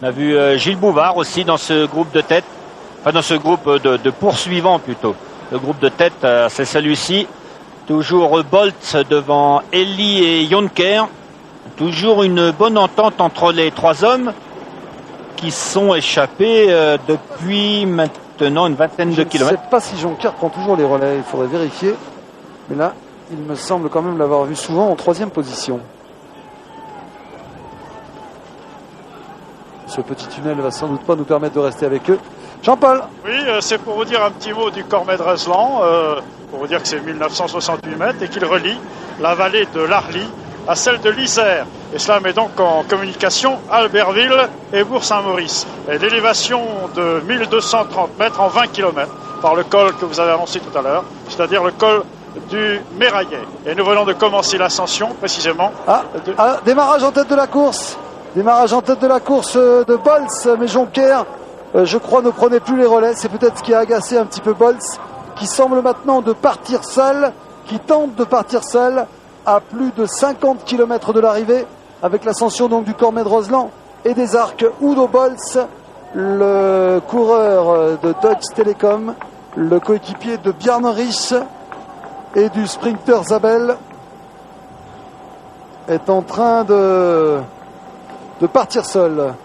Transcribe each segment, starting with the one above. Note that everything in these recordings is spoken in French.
On a vu Gilles Bouvard aussi dans ce groupe de tête, enfin dans ce groupe de poursuivants plutôt. Le groupe de tête, c'est celui-ci. Toujours Bolt devant Eli et Jonker. Toujours une bonne entente entre les trois hommes qui sont échappés depuis maintenant une vingtaine de kilomètres. Je ne sais pas si Jonker prend toujours les relais, il faudrait vérifier. Mais là, il me semble quand même l'avoir vu souvent en troisième position. Ce petit tunnel va sans doute pas nous permettre de rester avec eux. Jean-Paul. Oui, c'est pour vous dire un petit mot du Cormet-Dreslan, pour vous dire que c'est 1968 mètres et qu'il relie la vallée de l'Arly à celle de l'Isère. Et cela met donc en communication Albertville et Bourg-Saint-Maurice. Et l'élévation de 1230 mètres en 20 km par le col que vous avez annoncé tout à l'heure, c'est-à-dire le col du Méraillet. Et nous venons de commencer l'ascension, précisément. Démarrage en tête de la course. Démarrage en tête de la course de Bols, mais Jonker, je crois, ne prenait plus les relais. C'est peut-être ce qui a agacé un petit peu Bols, qui semble maintenant de partir seul, qui tente de partir seul à plus de 50 km de l'arrivée, avec l'ascension donc du Cormet-Dreslan et des Arcs. Udo Bols, le coureur de Deutsche Telekom, le coéquipier de Bjarne Risch et du sprinter Zabel, est en train de partir seul.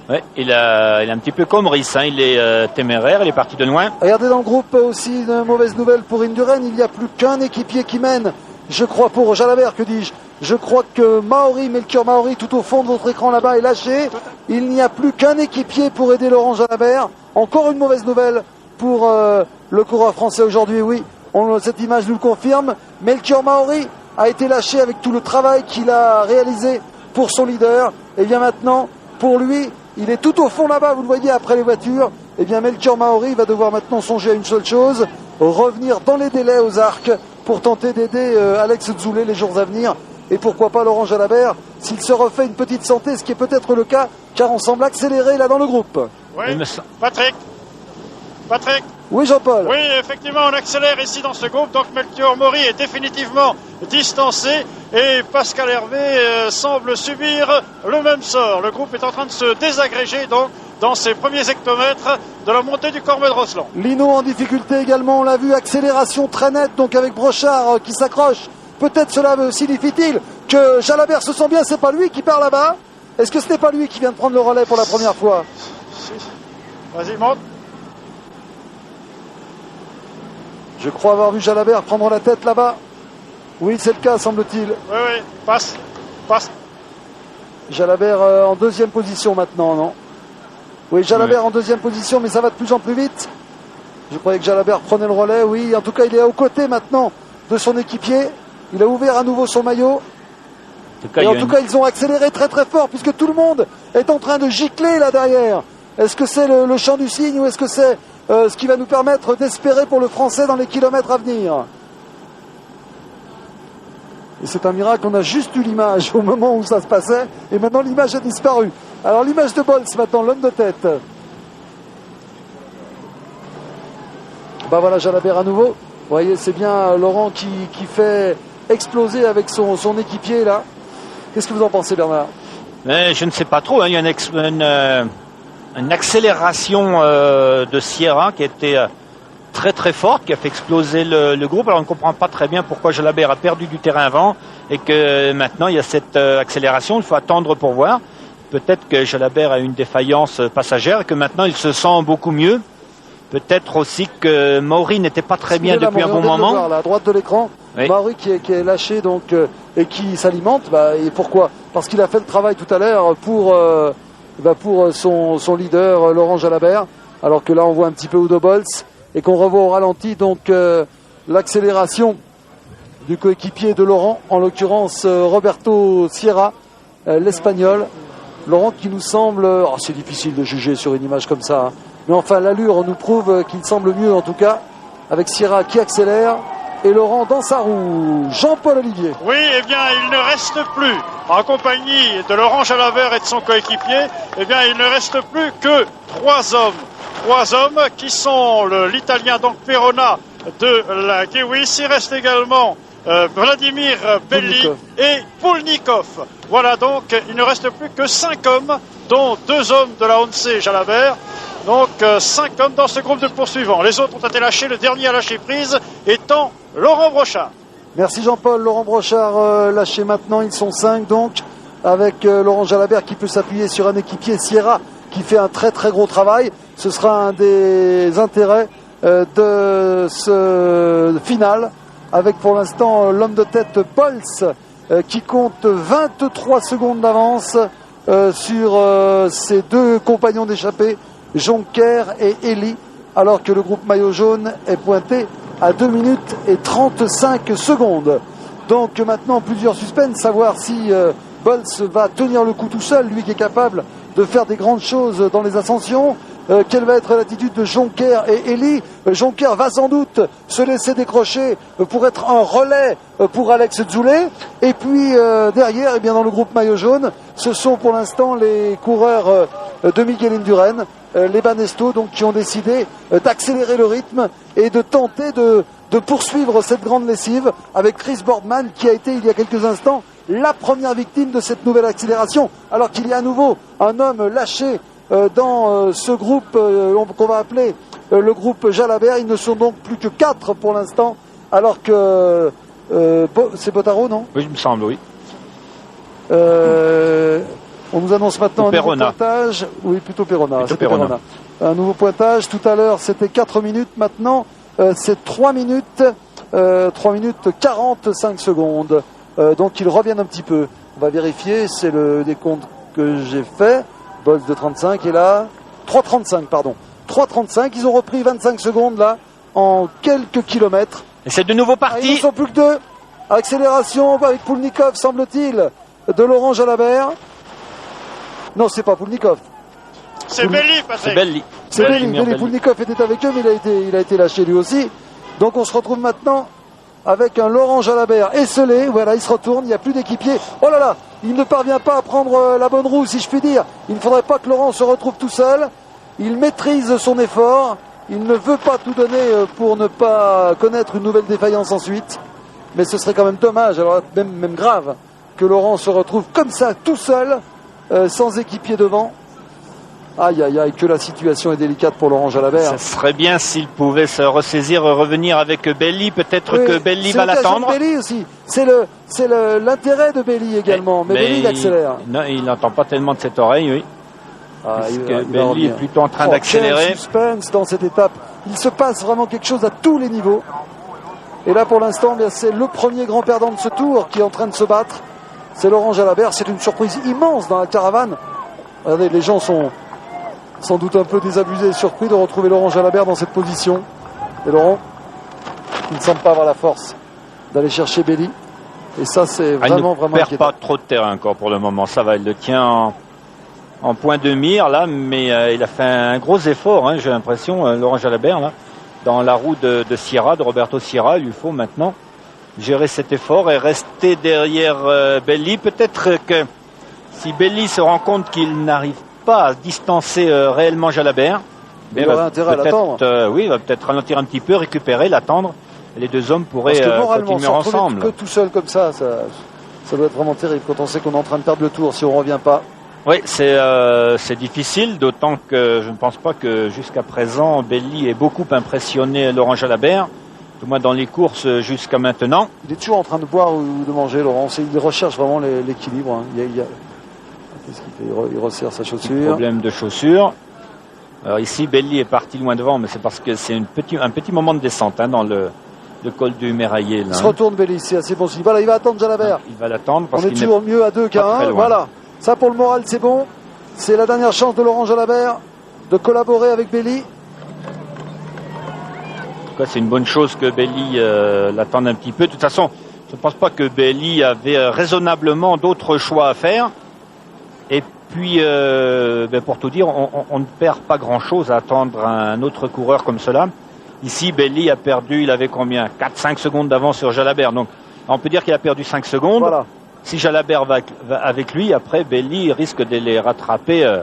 Ouais, il est un petit peu comme Riss, hein. Il est téméraire, il est parti de loin. Regardez dans le groupe aussi une mauvaise nouvelle pour Indurain, il n'y a plus qu'un équipier qui mène, je crois, pour Jalabert, que dis-je. Je crois que Melchior Maori, tout au fond de votre écran là-bas, est lâché. Il n'y a plus qu'un équipier pour aider Laurent Jalabert. Encore une mauvaise nouvelle pour le coureur français aujourd'hui, oui. Cette image nous le confirme. Melchior Maori a été lâché avec tout le travail qu'il a réalisé pour son leader. Et bien maintenant, pour lui, il est tout au fond là-bas, vous le voyez, après les voitures. Et bien Melchior Maori va devoir maintenant songer à une seule chose, revenir dans les délais aux Arcs pour tenter d'aider Alex Zoulé les jours à venir. Et pourquoi pas Laurent Jalabert, s'il se refait une petite santé, ce qui est peut-être le cas, car on semble accélérer là dans le groupe. Oui, Patrick. Oui, Jean-Paul. Oui, effectivement, on accélère ici dans ce groupe. Donc Melchior Maori est définitivement distancé et Pascal Hervé semble subir le même sort. Le groupe est en train de se désagréger donc dans ses premiers hectomètres de la montée du Cormet-Dreslan. Lino en difficulté également, on l'a vu, accélération très nette, donc avec Brochard qui s'accroche. Peut-être cela signifie-t-il que Jalabert se sent bien, c'est pas lui qui part là-bas. Est-ce que ce n'est pas lui qui vient de prendre le relais pour la première fois? Vas-y, monte. Je crois avoir vu Jalabert prendre la tête là-bas. Oui, c'est le cas, semble-t-il. Oui, passe. Jalabert en deuxième position maintenant, non? Oui, Jalabert en deuxième position, mais ça va de plus en plus vite. Je croyais que Jalabert prenait le relais, oui. En tout cas, il est aux côtés maintenant de son équipier. Il a ouvert à nouveau son maillot. Et en tout cas, ils ont accéléré très très fort, puisque tout le monde est en train de gicler là derrière. Est-ce que c'est le chant du cygne ou est-ce que c'est ce qui va nous permettre d'espérer pour le Français dans les kilomètres à venir? Et c'est un miracle, on a juste eu l'image au moment où ça se passait, et maintenant l'image a disparu. Alors l'image de Bols maintenant, l'homme de tête. Bah voilà, Jalabert à nouveau. Vous voyez, c'est bien Laurent qui fait exploser avec son équipier là. Qu'est-ce que vous en pensez, Bernard? Je ne sais pas trop, hein. Il y a une accélération de Sierra qui était très très forte, qui a fait exploser le groupe. Alors on ne comprend pas très bien pourquoi Jalabert a perdu du terrain avant et que maintenant il y a cette accélération. Il faut attendre pour voir. Peut-être que Jalabert a une défaillance passagère et que maintenant il se sent beaucoup mieux. Peut-être aussi que Maori n'était pas très bien depuis un bon moment. Voir, là, à droite de l'écran, oui. Maori qui est lâché donc, et qui s'alimente. Et pourquoi? Parce qu'il a fait le travail tout à l'heure pour son leader Laurent Jalabert. Alors que là on voit un petit peu Udo Bols et qu'on revoit au ralenti donc l'accélération du coéquipier de Laurent, en l'occurrence Roberto Sierra, l'Espagnol. Laurent qui nous semble... c'est difficile de juger sur une image comme ça, hein. Mais enfin l'allure nous prouve qu'il semble mieux en tout cas, avec Sierra qui accélère et Laurent dans sa roue. Jean-Paul Olivier. Oui, eh bien il ne reste plus, en compagnie de Laurent Jalabert et de son coéquipier, eh bien il ne reste plus que trois hommes qui sont l'Italien donc Perona de la Gewis. Il reste également Vladimir Belli et Poulnikov. Voilà donc, il ne reste plus que 5 hommes, dont 2 hommes de la ONC Jalabert. Donc 5 hommes dans ce groupe de poursuivants. Les autres ont été lâchés, le dernier à lâcher prise étant Laurent Brochard. Merci Jean-Paul. Laurent Brochard lâché maintenant, ils sont 5 donc, avec Laurent Jalabert qui peut s'appuyer sur un équipier Sierra qui fait un très très gros travail. Ce sera un des intérêts de ce final, avec pour l'instant l'homme de tête Bols qui compte 23 secondes d'avance sur ses 2 compagnons d'échappée, Jonker et Elie, alors que le groupe maillot jaune est pointé à 2 minutes et 35 secondes. Donc maintenant plusieurs suspens, savoir si Bols va tenir le coup tout seul, lui qui est capable de faire des grandes choses dans les ascensions. Quelle va être l'attitude de Jonker et Elie? Jonker va sans doute se laisser décrocher pour être un relais pour Alex Zoulet. Et puis derrière, eh bien, dans le groupe maillot jaune, ce sont pour l'instant les coureurs de Miguel Indurain, les Banesto, donc, qui ont décidé d'accélérer le rythme et de tenter de poursuivre cette grande lessive avec Chris Boardman qui a été il y a quelques instants la première victime de cette nouvelle accélération, alors qu'il y a à nouveau un homme lâché dans ce groupe qu'on va appeler le groupe Jalabert. Ils ne sont donc plus que 4 pour l'instant, alors que c'est Bottaro, non? Oui, il me semble, oui. On nous annonce maintenant un nouveau pointage. Oui, plutôt Perona. Un nouveau pointage. Tout à l'heure, c'était 4 minutes. Maintenant, c'est 3 minutes. 3 minutes 45 secondes. Donc, ils reviennent un petit peu. On va vérifier. C'est le décompte que j'ai fait. Bols de 35 et là 3,35 pardon. 3,35, ils ont repris 25 secondes là en quelques kilomètres. Et c'est de nouveau parti. Ils ne sont plus que 2. Accélération avec Poulnikov, semble-t-il, de Laurent Jalabert. Non, c'est pas Poulnikov. C'est Belli, Patrick. C'est Belli. C'est Belli. Poulnikov était avec eux, mais il a été lâché lui aussi. Donc on se retrouve maintenant avec un Laurent Jalabert esselé. Voilà, il se retourne, il n'y a plus d'équipier. Oh là là, il ne parvient pas à prendre la bonne roue, si je puis dire. Il ne faudrait pas que Laurent se retrouve tout seul. Il maîtrise son effort. Il ne veut pas tout donner pour ne pas connaître une nouvelle défaillance ensuite. Mais ce serait quand même dommage, alors même grave, que Laurent se retrouve comme ça, tout seul, sans équipier devant. Aïe, aïe, aïe, que la situation est délicate pour Laurent Jalabert. Ça serait bien s'il pouvait se ressaisir, revenir avec Belli. Peut-être que Belli va l'attendre. C'est Belli aussi. C'est l'intérêt de Belli également. Mais Belli, il accélère. Non, il n'entend pas tellement de cette oreille, oui. Belli est plutôt en train d'accélérer. Quel suspense dans cette étape. Il se passe vraiment quelque chose à tous les niveaux. Et là, pour l'instant, c'est le premier grand perdant de ce tour qui est en train de se battre. C'est Laurent Jalabert. C'est une surprise immense dans la caravane. Regardez, les gens sont sans doute un peu désabusés et surpris de retrouver Laurent Jalabert dans cette position. Et Laurent, il ne semble pas avoir la force d'aller chercher Belli. Et ça, c'est vraiment inquiétant. Il ne perd pas trop de terrain encore pour le moment. Ça va, il le tient en point de mire, là. Mais il a fait un gros effort, hein, j'ai l'impression, Laurent Jalabert, là. Dans la roue de Sierra, de Roberto Sierra. Il lui faut maintenant gérer cet effort et rester derrière Belli. Peut-être que si Belli se rend compte qu'il n'arrive pas à distancer réellement Jalabert, il aurait intérêt à l'attendre. Oui, il va peut-être ralentir un petit peu, récupérer, l'attendre. Et les deux hommes pourraient continuer ensemble. Que tout seul comme ça doit être vraiment terrible quand on sait qu'on est en train de perdre le tour si on ne revient pas. Oui, c'est difficile, d'autant que je ne pense pas que jusqu'à présent Belli ait beaucoup impressionné Laurent Jalabert, du moins dans les courses jusqu'à maintenant. Il est toujours en train de boire ou de manger, Laurent. Il recherche vraiment l'équilibre. Hein. Qu'est-ce qu'il fait? Il resserre sa chaussure. Problème de chaussure. Alors ici, Belli est parti loin devant, mais c'est parce que c'est un petit moment de descente hein, dans le col du Méraillé. Il se retourne, Belli, c'est assez bon. Voilà, il va attendre Jalabert. Il va l'attendre parce qu'on est toujours mieux à 2 qu'à 1. Voilà. Ça, pour le moral, c'est bon. C'est la dernière chance de Laurent Jalabert de collaborer avec Belli. En tout cas, c'est une bonne chose que Belli l'attende un petit peu. De toute façon, je ne pense pas que Belli avait raisonnablement d'autres choix à faire. Et puis, pour tout dire, on ne perd pas grand-chose à attendre un autre coureur comme cela. Ici, Belli a perdu, il avait combien? 4-5 secondes d'avance sur Jalabert. Donc, on peut dire qu'il a perdu 5 secondes. Voilà. Si Jalabert va avec lui, après, Belli risque de les rattraper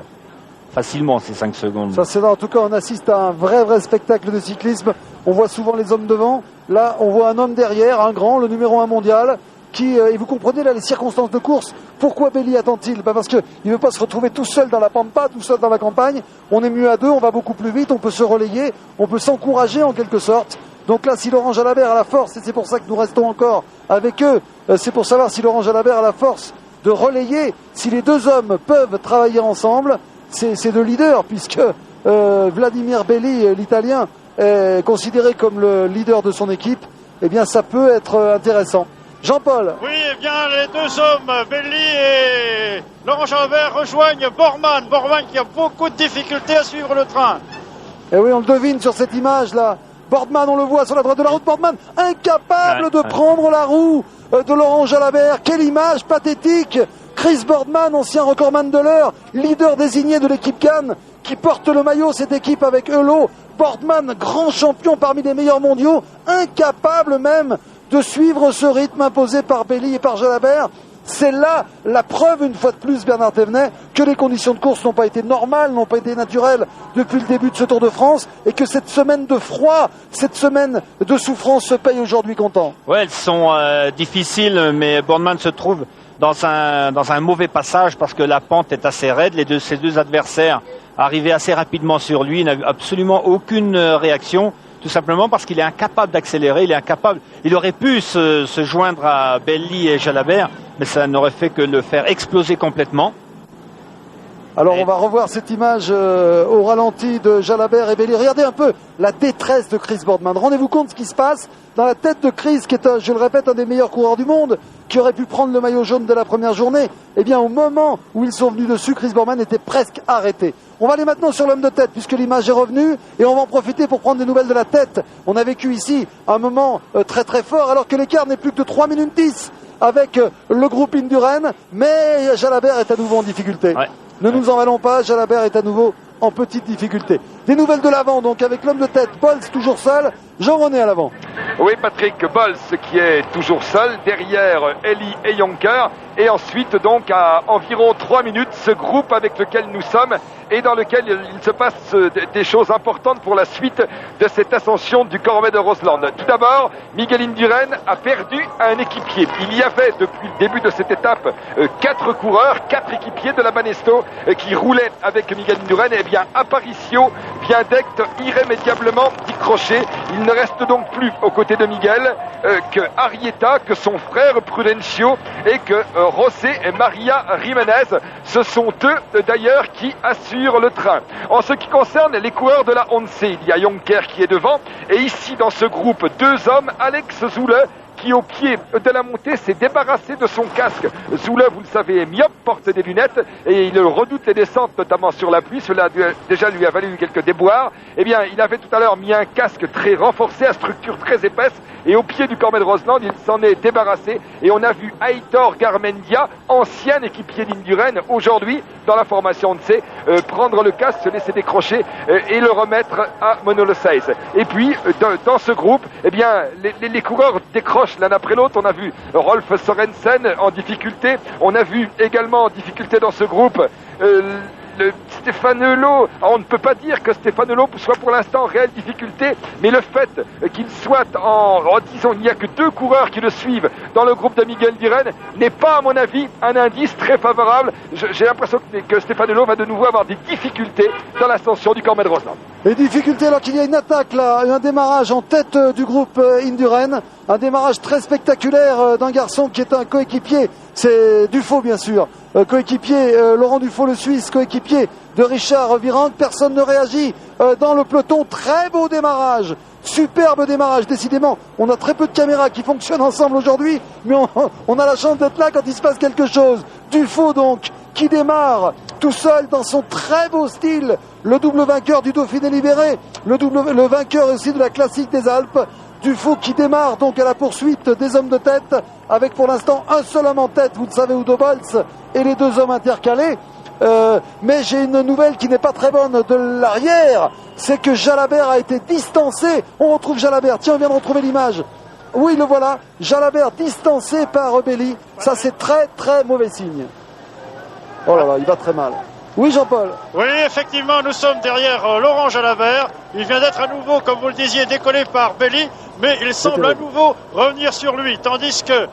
facilement, ces 5 secondes. Ça, c'est là. En tout cas, on assiste à un vrai spectacle de cyclisme. On voit souvent les hommes devant. Là, on voit un homme derrière, un grand, le numéro 1 mondial, qui, et vous comprenez là les circonstances de course. Pourquoi Belli attend-il? Parce qu'il ne veut pas se retrouver tout seul dans la pampa, tout seul dans la campagne. On est mieux à deux, on va beaucoup plus vite, on peut se relayer, on peut s'encourager en quelque sorte. Donc là, si Laurent Jalabert a la force, et c'est pour ça que nous restons encore avec eux, c'est pour savoir si Laurent Jalabert a la force de relayer, si les deux hommes peuvent travailler ensemble, c'est deux leaders, puisque Vladimir Belli, l'Italien, est considéré comme le leader de son équipe, eh bien ça peut être intéressant. Jean-Paul. Oui, eh bien les deux hommes, Belli et Laurent Jalabert, rejoignent Bormann. Bormann qui a beaucoup de difficultés à suivre le train. Et oui, on le devine sur cette image-là. Boardman, on le voit sur la droite de la route. Boardman, incapable de prendre la roue de Laurent Jalabert. Quelle image pathétique. Chris Boardman, ancien recordman de l'heure, leader désigné de l'équipe Cannes, qui porte le maillot, cette équipe avec Eulot. Boardman, grand champion parmi les meilleurs mondiaux, incapable même de suivre ce rythme imposé par Belli et par Jalabert. C'est là la preuve, une fois de plus, Bernard Thévenet, que les conditions de course n'ont pas été normales, n'ont pas été naturelles depuis le début de ce Tour de France, et que cette semaine de froid, cette semaine de souffrance se paye aujourd'hui comptant. Ouais, elles sont difficiles, mais Boardman se trouve dans un mauvais passage parce que la pente est assez raide. Ses deux adversaires arrivaient assez rapidement sur lui, n'avaient absolument aucune réaction. Tout simplement parce qu'il est incapable d'accélérer, il aurait pu se joindre à Belli et Jalabert, mais ça n'aurait fait que le faire exploser complètement. Alors on va revoir cette image au ralenti de Jalabert et Belli. Regardez un peu la détresse de Chris Boardman. Rendez-vous compte de ce qui se passe dans la tête de Chris, qui est, je le répète, un des meilleurs coureurs du monde, qui aurait pu prendre le maillot jaune de la première journée. Eh bien, au moment où ils sont venus dessus, Chris Boardman était presque arrêté. On va aller maintenant sur l'homme de tête, puisque l'image est revenue, et on va en profiter pour prendre des nouvelles de la tête. On a vécu ici un moment très très fort, alors que l'écart n'est plus que de 3 minutes 10 avec le groupe Indurain, mais Jalabert est à nouveau en difficulté. Ouais. Ne nous en valons pas, Jalabert est à nouveau en petite difficulté. Des nouvelles de l'avant, donc avec l'homme de tête, Bols toujours seul, Jean-René à l'avant. Oui, Patrick, Bols qui est toujours seul, derrière Elie et Jonker, et ensuite donc à environ 3 minutes, ce groupe avec lequel nous sommes et dans lequel il se passe des choses importantes pour la suite de cette ascension du Cormet de Rosland. Tout d'abord, Miguel Indurain a perdu un équipier. Il y avait depuis le début de cette étape 4 coureurs, 4 équipiers de la Banesto qui roulaient avec Miguel Indurain. Et bien Aparicio vient d'être irrémédiablement décroché. Il ne reste donc plus aux côtés de Miguel que Arrieta, que son frère Prudencio et que José et Maria Jiménez. Ce sont eux d'ailleurs qui assurent le train. En ce qui concerne les coureurs de la Once, il y a Jonker qui est devant et ici dans ce groupe 2 hommes, Alex Zoule qui au pied de la montée s'est débarrassé de son casque. Zoule, vous le savez, est myope, porte des lunettes et il redoute les descentes, notamment sur la pluie. Cela déjà lui a valu quelques déboires. Eh bien, il avait tout à l'heure mis un casque très renforcé, à structure très épaisse, et au pied du Cormet de Rosland, il s'en est débarrassé. Et on a vu Aitor Garmendia, ancien équipier d'Indurain, aujourd'hui dans la formation Once, prendre le casque, se laisser décrocher et le remettre à Manolo Saiz. Et puis, dans ce groupe, eh bien, les coureurs décrochent l'un après l'autre. On a vu Rolf Sorensen en difficulté. On a vu également en difficulté dans ce groupe le Stéphane Eulot. On ne peut pas dire que Stéphane Eulot soit pour l'instant en réelle difficulté, mais le fait qu'il soit disons, il n'y a que 2 coureurs qui le suivent dans le groupe de Miguel Indurain n'est pas, à mon avis, un indice très favorable. J'ai l'impression que Stéphane Eulot va de nouveau avoir des difficultés dans l'ascension du Cormet de Rosland. Les difficultés alors qu'il y a une attaque là, un démarrage en tête du groupe Indurain, un démarrage très spectaculaire d'un garçon qui est un coéquipier, c'est Dufaux bien sûr, coéquipier Laurent Dufaux le Suisse, coéquipier de Richard Virenque. Personne ne réagit dans le peloton. Très beau démarrage, superbe démarrage. Décidément, on a très peu de caméras qui fonctionnent ensemble aujourd'hui, mais on a la chance d'être là quand il se passe quelque chose. Dufaux donc, qui démarre tout seul dans son très beau style, le double vainqueur du Dauphiné Libéré, le vainqueur aussi de la Classique des Alpes. Dufaux qui démarre donc à la poursuite des hommes de tête, avec pour l'instant un seul homme en tête, vous le savez, Udo Bolz, et les 2 hommes intercalés. Mais j'ai une nouvelle qui n'est pas très bonne de l'arrière, c'est que Jalabert a été distancé. On retrouve Jalabert, tiens, on vient de retrouver l'image. Oui, le voilà, Jalabert distancé par Belli. Ça, c'est très très mauvais signe. Oh là là, il va très mal. Oui, Jean-Paul. Oui, effectivement, nous sommes derrière Laurent Jalabert. Il vient d'être à nouveau, comme vous le disiez, décollé par Belli, mais il semble à nouveau revenir sur lui, tandis que